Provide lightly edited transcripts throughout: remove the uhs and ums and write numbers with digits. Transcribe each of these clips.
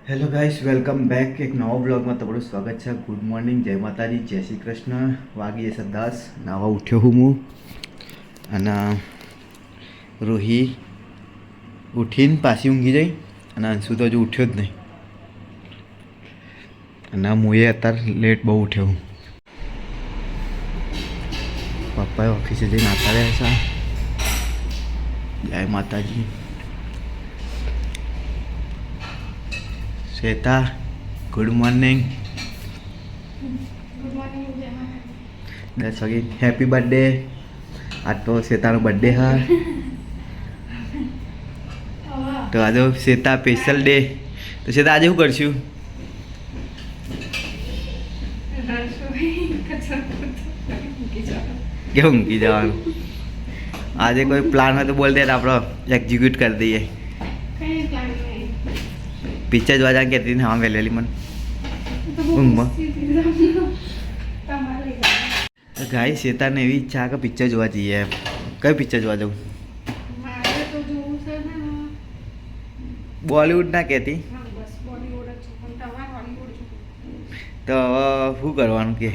Hello guys, welcome back. એક નવો બ્લોગમાં તમારું સ્વાગત છે. ગુડ મોર્નિંગ, જય માતાજી, જય શ્રી કૃષ્ણ. વાગીએ છે 10. નાવા ઉઠ્યો હું અને રોહી ઉઠીને પાછી ઊંઘી જઈ અને અંશુ તો હજુ ઉઠ્યો જ નહીં. અને હું અત્યારે લેટ બહુ ઉઠ્યો હું. પપ્પાએ ઓફિસે જઈને આવતા રહ્યા છે. જય માતાજી. Shweta, good morning. 10 વાગે હેપી બર્થડે. આજ તો શ્વેતાનો બર્થડે હા, તો આજે શ્વેતા સ્પેશિયલ ડે. તો શ્વેતા આજે શું કરશું? કેવું ઊંઘી જવાનું? આજે કોઈ પ્લાન હોય તો બોલ દે, આપણે એક્ઝિક્યુટ કરી દઈએ. પિક્ચર જોવા જાય કહેતી હા વહેલી મને ઊંઘમાં. ગાઈ શ્વેતાને એવી ઈચ્છા કે પિક્ચર જોવા જઈએ. એમ કઈ પિક્ચર જોવા જવું? બોલિવૂડ ના કહેતી તો હવે શું કરવાનું કે?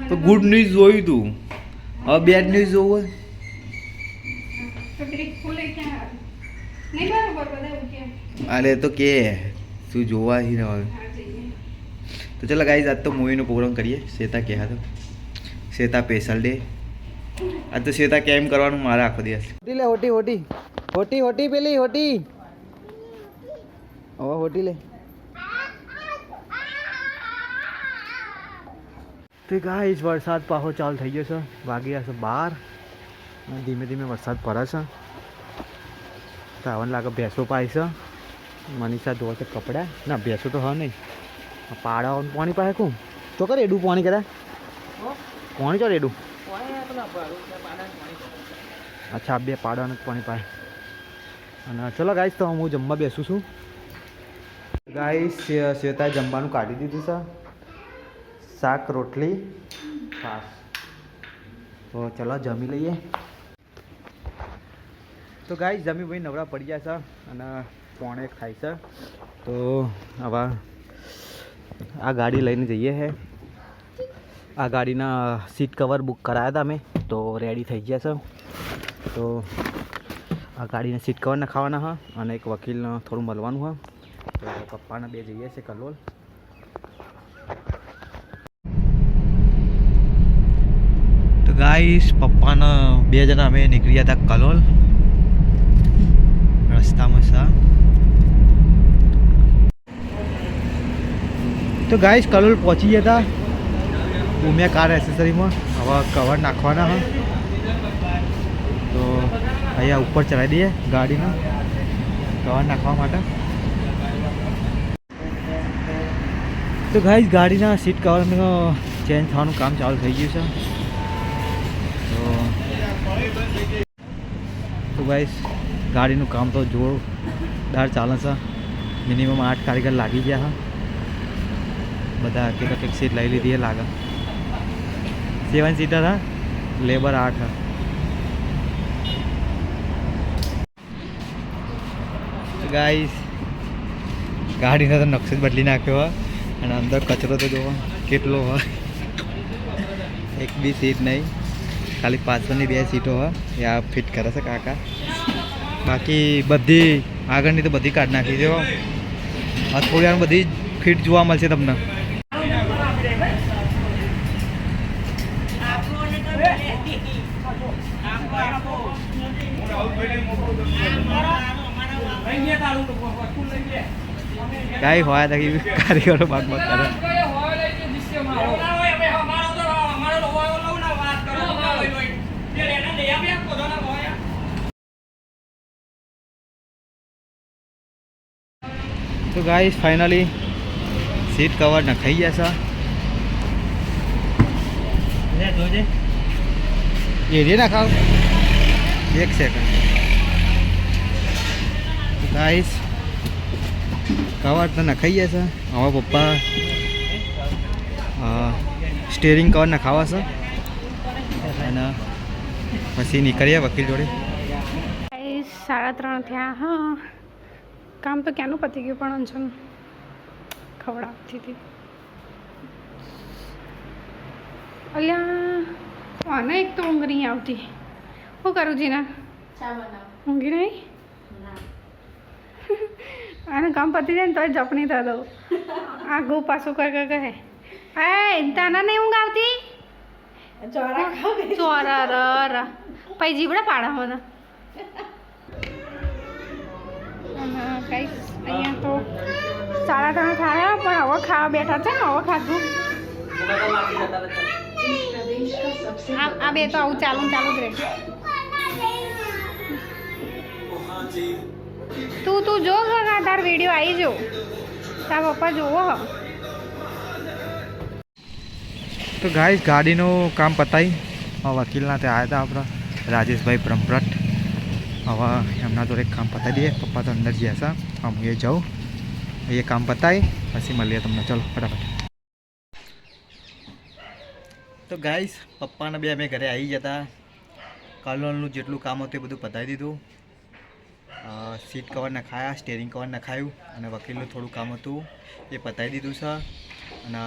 તો ગુડ ન્યૂઝ જોયું તું, હવે બેડ ન્યૂઝ જોવું હોય? અરે તો કે શું જોવા ही ना. તો ચલો ગાઈઝ, આજ તો મૂવીનો પ્રોગ્રામ કરીએ. શ્વેતા કહે તો શ્વેતા સ્પેશિયલ ડે. આજ તો શ્વેતા કેમ કરવાનું મારે આખો દિવસ. હોટી લે, હોટી હોટી હોટી હોટી પેલી હોટી. હવે હોટી લે. તો ગાઈઝ, વરસાદ પાછો ચાલુ થઈ ગયો છે. વાગ્યા છે 12. ધીમે ધીમે વરસાદ પડે છે. તો આવવાનું લાગે ભેંસો પાય છે. મનીષા ધોવે છે કપડાં. ના, ભેંસો તો હા નહીં. પાડાઓનું પાણી પાય કું તો કરે એડું પાણી કરે પાણી ચાલે એડું. અચ્છા, 2 પાડાનું પાણી પાય. અને ચલો ગાઈસ, તો હું જમવા બેસું છું. ગાઈસ, શ્વેતાએ જમવાનું કાઢી દીધું છે. શાક, રોટલી, છાશ. તો ચલો જમી લઈએ. તો ગાઈસ, જમી ભાઈ નવરા પડી ગયા છે અને 1:45 થાય છે. તો હવે આ ગાડી લઈને જઈએ છે. આ ગાડીના સીટ કવર બુક કરાયા હતા અમે, તો રેડી થઈ ગયા છે. તો આ ગાડીના સીટ કવર નખાવાના હા, અને એક વકીલને થોડું મળવાનું હા. તો પપ્પાને 2 જઈએ છે કલોલ. તો ગાઈસ, પપ્પાને 2 જણા અમે નીકળ્યા હતા કલોલ. રસ્તામાં સા તો ગાઈસ, કલોલ પહોંચી ગયા હતા. ઉમિયા કાર એસેસરીમાં હવે કવર નાખવાના હા. તો અહીંયા ઉપર ચડાવી દઈએ ગાડીને કવર નાખવા માટે. તો ગાઈસ, ગાડીના સીટ કવરનો ચેન્જ થવાનું કામ ચાલુ થઈ ગયું છે. તો ગાઈસ, ગાડીનું કામ તો જોરદાર ચાલે છે. મિનિમમ 8 કારીગર લાગી ગયા હા. બધા એક સીટ લઈ લીધી લાગે. 7 સીટર હા, લેબર 8 હા. ગાઈસ, ગાડીનો તો નકશો જ બદલી નાખ્યો હોય અને અંદર કચરો તો જોવો કેટલો હોય. એક બી સીટ નહીં, ખાલી પાછળની 2 સીટો હોય એ આ ફિટ કરે છે કાકા. બાકી બધી આગળની તો બધી કાઢ નાખી દો. આ થોડી વાર બધી ફિટ જોવા મળશે તમને. કઈ હોય તો કારીગરો બાગ બાગ કરે. તો ગાઈસ, ફાઇનલી સીટ કવર નખાઈ ગયા છે. એરિયા નાખાવ 1 સેકન્ડ. ગાઈસ, કવર તો નખાઈ ગયા છે. હવે પપ્પા સ્ટેરિંગ કવર નખાવા છે અને પછી નીકળીએ વકીલ જોડે. 3:30 થયા. હા, કામ તો ક્યાંનું પતી ગયું, પણ અંજન ખવડાવતી હતી. અલ્યા આને એક તો ઊંઘ નહીં આવતી. શું કરું જીના? ઊંઘી નહીં? આનું કામ પતી જાય ને તોય જપ નહીં થતો. આ ગો પાછું કહે એ તાના નહીં ઊંઘ આવતી? ચોરા પછી જીવડા પાડા મને. કઈ અહીંયા તો 3:30 થાય પણ હવે ખાવા બેઠા છે ને. હવે ખાધું આ બે તો આવું ચાલુ જ રહે. તું જો તાર વિડીયો આવી જો. તાર પપ્પા જોવો. તો ગાઈસ ગાડીનું કામ પતાવી વકીલના ત્યાં આવ્યા હતા આપણા રાજેશભાઈ બ્રહ્મભટ્ટ. હવે એમના જોડે કામ પતાવી દઈએ. પપ્પા તો અંદર ગયા છે. હું એ જાઉં એ કામ પતાવી પછી મળીએ તમને. ચલો ફટાફટ. તો ગાઈસ પપ્પાને બે અમે ઘરે આવી જતા. કાલનું જેટલું કામ હતું એ બધું પતાવી દીધું. સીટ કવર નખાયા, સ્ટેરિંગ કવર નખાયું અને વકીલનું થોડું કામ હતું એ પતાવી દીધું છે. અને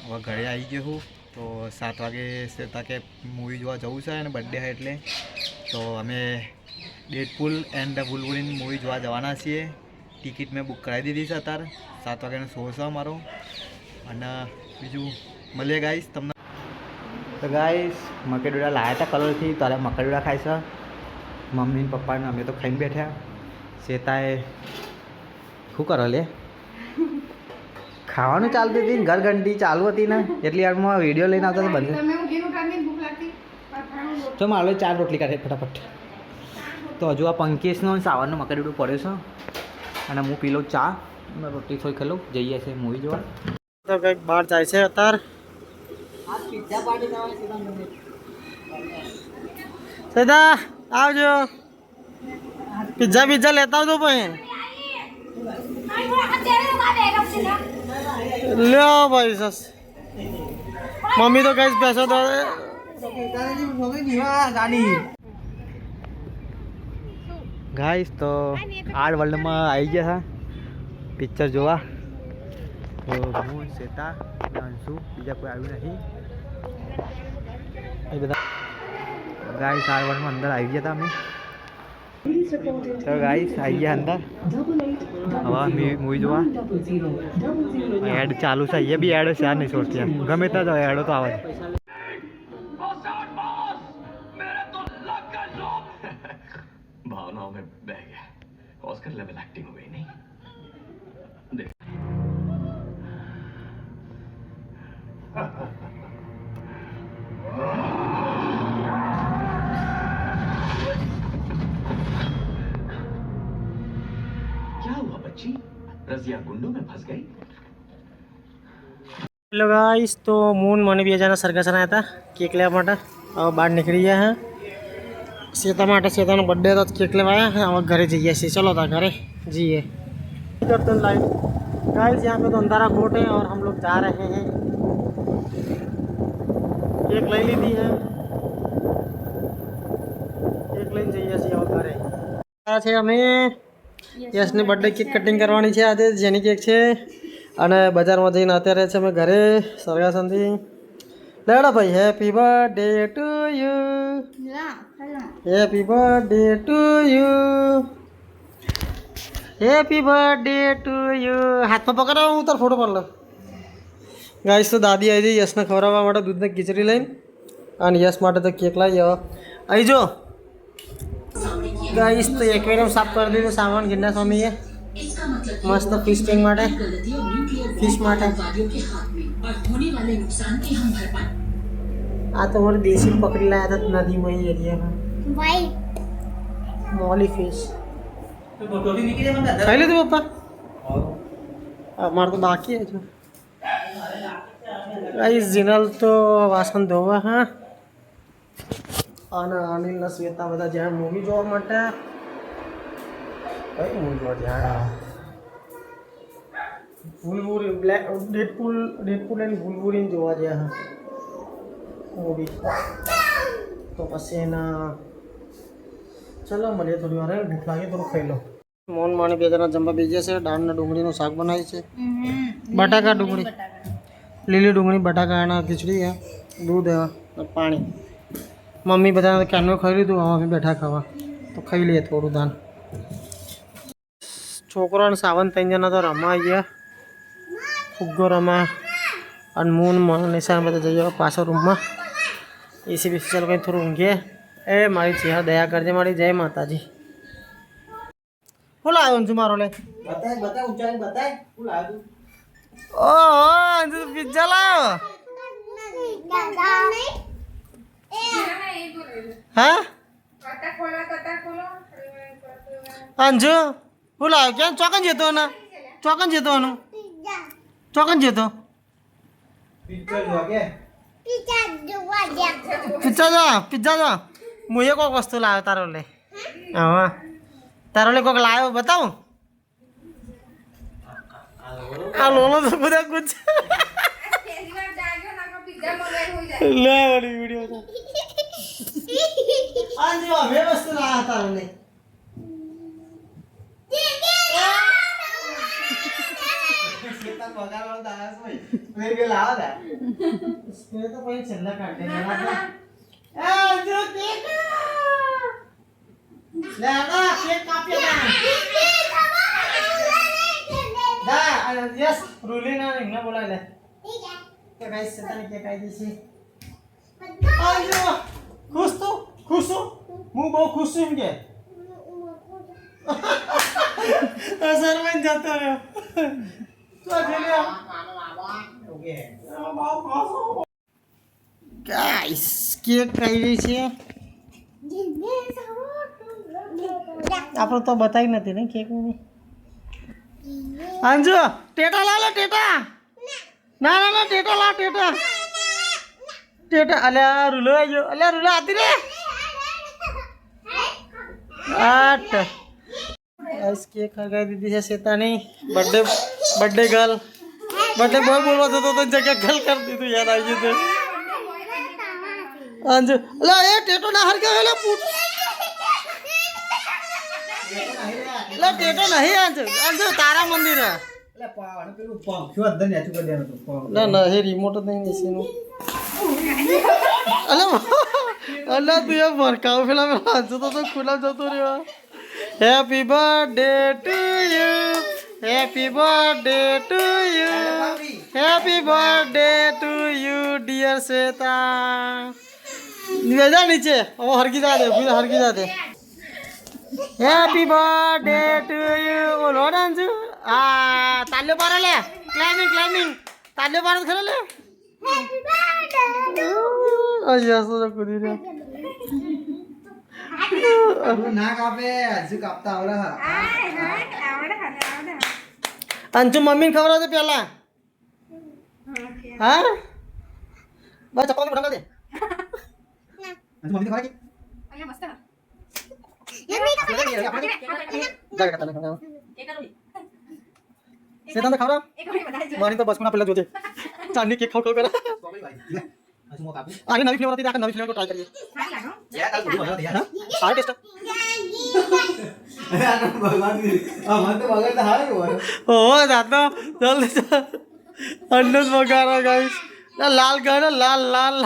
હવે ઘરે આવી ગયો હું. તો 7 વાગે હતા કે મૂવી જોવા જવું છે અને બર્થડે છે એટલે તો અમે ડેડપુલ એન્ડ ધ વુલ્વરીન મૂવી જોવા જવાના છીએ. ટિકિટ મેં બુક કરાવી દીધી છે. અત્યારે 7 વાગ્યાનો શો છે અમારો. અને બીજું મળીએ ગાઈસ તમને. તો ગાઈસ મકેડોડા લાવ્યા હતા કલરથી. તારે મકેડોડા ખાય છે મમ્મી ને પપ્પાને. અમે તો ખાઈને બેઠા. શેતાએ શું કરો લે? ખાવાનું ચાલતી હતી ને ઘરઘંટી ચાલુ હતી ને એટલી વારમાં વિડીયો લઈને આવતા બંધ. તો મારે 4 રોટલી કાઢે ફટાફટ. તો હજુ આ પંકેશનો સાવરનો મકરડું પડ્યો છે અને હું પી લઉં ચા. રોટલી થોડી ખેલું. જઈએ છે મૂવી જોવા. તો કંઈક બહાર જાય છે અત્યારે. સીધા આવજો. પિઝા લેતા આવજો ભાઈ. લ્યો ભાઈ સસ. મમ્મી તો કઈ પૈસો તો ગાઈસ તો આર વર્લ્ડમાં આવી ગયા હતા પિક્ચર જોવા. તો હું શ્વેતા અંશુ બીજા કોઈ આવ્યું નહીં. એ બધા ગાઈસ આર વર્લ્ડમાં અંદર આવી ગયા હતા અમે. તો ગાઈસ આવી ગયા અંદર. હવે મૂવી જોવા એડ ચાલુ છે. એ બી એડ છે નહીં છોડતી. ગમે ત્યાં એડો તો આવે. भावनाओं में बह गया. ऑस्कर लेवल एक्टिंग हो गई नहीं. देख क्या हुआ बच्ची? रजिया गुंडों में फंस गई. હેલો ગાઈસ તો મૂન મને 2 જણા સરઘસ આવ્યા હતા કેક લેવા માટે. હવે બહાર નીકળી ગયા હે श्वेता માટે. श्वेता बर्थडे तो केक लेवा आया है. अब घरे जाइए से. चलो था घरे जिए करते हैं लाइट. गाइस यहाँ पे तो अंधारा बोट है और हम लोग जा रहे हैं. केक ले ली थी है. केक લઈને જઈએ છીએ હવે ઘરે. આ છે અમે યશની બર્થડે કેક કટિંગ કરવાની છે આજે. જેની કેક છે અને બજારમાં જઈને અત્યારે છે અમે ઘરે સરગાસનથી. લેડો ભાઈ. Happy birthday to you. Happy birthday to you. Happy birthday to you. હાથમાં પકડાવો. હું તાર ફોટો પાડ લો. ગાઈસ તો દાદી આવી જઈ યશને ખવડાવવા માટે દૂધને ખીચડી લઈને. અને યશ માટે તો કેક લાવી. આવી જો ગાઈસ તો એક્વેરિયમ સાફ કરી દીધું સામાન ગિરનાર સ્વામીએ. મસ્ત ફિશ ટેંક માટે ફિશ માટે. આ તો મારે દેશી પકડી લાયા હતા નદીમાં એ એરિયામાં. મોલી ફિશ ખાઈ લીધું પપ્પા? અમારે તો બાકી હજુ. ગાઈસ જીનલ તો વાસણ ધોવા. હા અને અનિલના શ્વેતા બધા જ્યાં મૂવી જોવા માટે. કઈ મૂવી જોવા જ્યાં? વુલ્વરીન બ્લેક ડેડપુલ એન્ડ વુલ્વરીન જોવા ગયા મૂવી. તો પછી એના ચલો મળીએ થોડી વાર. ભૂખ લાગે થોડું ખાઈ લો. મોન માણી બે જણા જમવા બેસીએ છે. દાળ ને ડુંગળીનું શાક બનાવ્યું છે. બટાકા ડુંગળી, લીલી ડુંગળી બટાકા અને ખીચડી છે, દૂધ અને પાણી. મમ્મી બધાને ક્યારનું ખાઈ લીધું, હવે અમે બેઠા ખાવા, તો ખાઈ લઈએ થોડું ધાન. છોકરો અને સાવન 3 જણા તો રમવા આવી ગયા, ફુગ્ગો રમા અને મૂન નિશાન બધા જઈએ પાછો રૂમમાં. એસી બીસી ચાલો કંઈ થોડું ઊંઘીએ. એ મારી ચેહરા દયા કરજે મારી. જય માતાજી. શું લાવ્યો છું મારો લે? ઓહો અંજુ પિઝા લાવ્યો. હા અંજુ શું લાવ્યો? ક્યાં ચોકન જતો ને? ચોકન જતો એનું ચોકન જતો પિઝા જો હું એ કોઈક વસ્તુ લાવ્યો તારો લે. હા તારો લે કોઈક લાવ્યો બતાવું. આ લોલો તો બધા કુછ લે વાળી વિડિયો આજે હવે વસ્તુ લાવ્યા તારો લે. સેતા પગારવાળો દાસ હોય મેર કે લાવા દે સ્પે તો કોઈ છેલ્લા કાઢે એ જો કેક લે આ કેક કાપ્યા દા યસ રૂલીના ને બોલાય લે. કે ગાઈસ સેતાને કેક આવી છે. આજો ખુશ તો ખુશ હું બહુ ખુશ છું કે અસર માં જતો રહ્યો. ગાઈસ કેક ખાઈ છે. આપણે તો બતાવી નથી ને કેક ની. અંજુ ટેટા લા લે ટેટા. ના ના ના ટેટા લા ટેટા ટેટા. અલ્યા રૂલો આવ્યો. અલ્યા રૂલો આતી રે આટ. ગાઈસ કેક ખગાઈ દીધી છે શેતાની. બર્થડે ગર્લ બર્થડે બોય બોલવા જતો તો જગ્યા ગર્લ કરી દીધું. યાદ આવી ગયું અંજુ. અલા એ ટેટો ના હરકે લે પૂટ લે ટેટો નહીં અંજુ. અંજુ તારા મંદિર હે લે પાવણ પેલું પંખ્યો અધર નેચું કરી દેનો તો ના ના એ રિમોટ જ નહીં નીચેનું. અલા અલા તું એ ભરકાવ પેલા અંજુ તો ખુલા જતો રહ્યો. Happy birthday to you happy birthday to you happy birthday to you dear Shweta. જા નીચે હવે હરકી જા દે ફિર હરકી જા દે. Happy birthday to you. ઓ લોડ અંજુ આ તાલ્યો પારો લે. ક્લાઇમિંગ તાલ્યો પારો ખરો લે. હેપી બર્થડે અయ్యా સો કુદી રે ના કાપે હજુ કાપતા આવડે. અંજુ મમ્મીને ખબર હતી પેલા. હા બસ ચપ્પલ મોઢા દે. અંજુ મમ્મીને ખબર હતી. અલ્યા મસ્ત સેતા તો ખબર મારી તો બસ કોના પેલા જોજે ચાંદની કેક ખાવ કરે. આને નવી ફ્લેવર હતી આખા નવી ફ્લેવર ટ્રાય કરીએ. સારું ટેસ્ટ. ઓહો દાદા જલ્દી અંડો વગાડો ગાઈસ. લાલ ગાડો લાલ લાલ.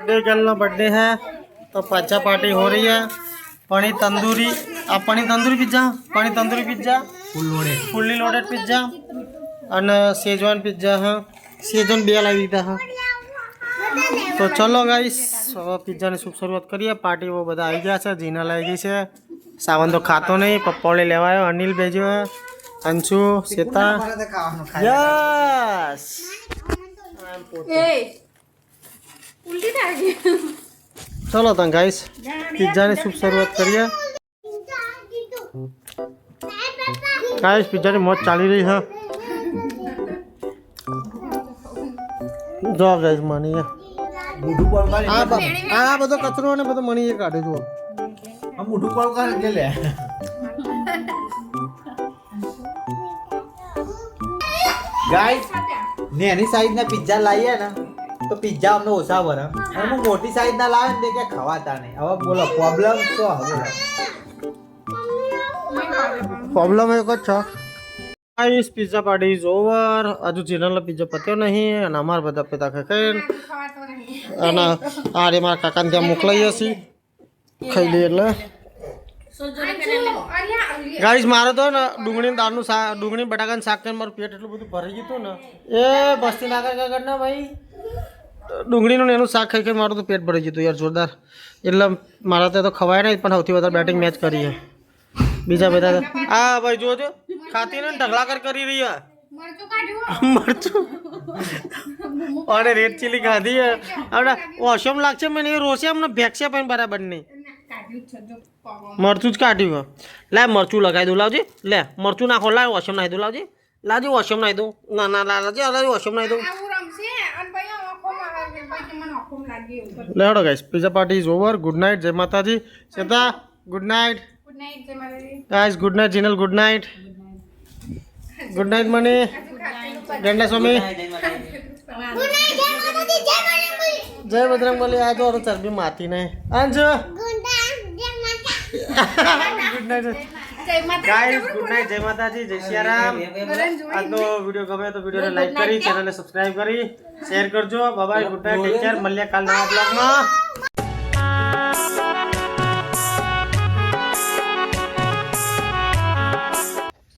बर्थडे गर्ल ना बर्थडे है तो पिज्जा पार्टी हो रही है. Paneer tandoori pizza fully loaded pizza અને शेजवान पिज्जा है. शेजवान 2 લાવી દીધા है. તો ચલો ગાઈસ હવે પિઝાની શુભ શરૂઆત કરીએ. પાર્ટીઓ બધા આવી ગયા છે. જીના લઈ ગઈ છે. સાવન તો ખાતો નહીં. પપ્પાઓને લેવાયો. અનિલ બેજો અંશુ શેતા યસ चलो तो गाइस पिज्जा ने शुभ शुरुआत करिए. गाइस पिज्जा की मौज चाली रही है. जो गाइस मनी आ बधो कचरो ने बधो मनी काढे जो. हम मुठू पर ले ले ગાઈસ ને એની સાઈઝ ના પિઝા લાવીએ ને તો પિઝા અમને ઓછા ભરે અને હું મોટી સાઈઝ ના લાવે ને કે ખવાતા નહીં. હવે બોલો પ્રોબ્લેમ શું હવે પ્રોબ્લેમ એક જ છે. Guys pizza party is over. હજુ જીનલનો પિઝા પત્યો નહીં અને અમારા બધા પિતા ખાઈને અને આ રે મારા કાકાને ત્યાં મોકલાઈએ છીએ ખાઈ લઈએ એટલે. ગાઈસ મારે તો ને ડુંગળી દાળનું શાક, ડુંગળી બટાકાનું શાક કરીને મારું પેટ એટલું બધું ભરાઈ ગયું હતું ને એ બસ્તી નાગર ના ભાઈ ડુંગળીનું ને એનું શાક ખાઈ ખાઈ મારું તો પેટ ભરાઈ ગયું હતું યાર જોરદાર. એટલે મારા તો ખવાય નહીં પણ સૌથી વધારે બેટિંગ મેચ કરી છે. બીજા બધા હા ભાઈ જોજો ખાતી ને ઢગલાકર કરી રહી છે મરચું અને રેડ ચીલી ખાધી છે. આપણે ઓસમ લાગશે મને એ રોશે અમને ભેગશે પણ બરાબર નહીં. મરચું જ કાઢ્યું લે મરચું લગાવી દઉં લાવજી. લે મરચું નાખો લાવ ઓસમ નાખી દઉં લાવજી. લાવજી ઓસમ નાખી દઉં. ના ના લાવજી લાવજી ઓસમ નાખી દઉં. લે હડો guys pizza party is over. Good night. જય માતાજી. Shweta good night. Guys good night. Jinal good night. Good night મની. ગંડા સ્વામી જય બજરંગ બલી. આ જો ચરબી માતી નહીં અંજ good night guys. Good night. જય માતાજી. જય સિયારામ. આજનો વિડીયો ગમે તો વિડીયોને લાઈક કરી ચેનલને સબસ્ક્રાઇબ કરી શેર કરજો. Bye bye. Good night. Take care. મળીએ કાલ નવા બ્લોગમાં.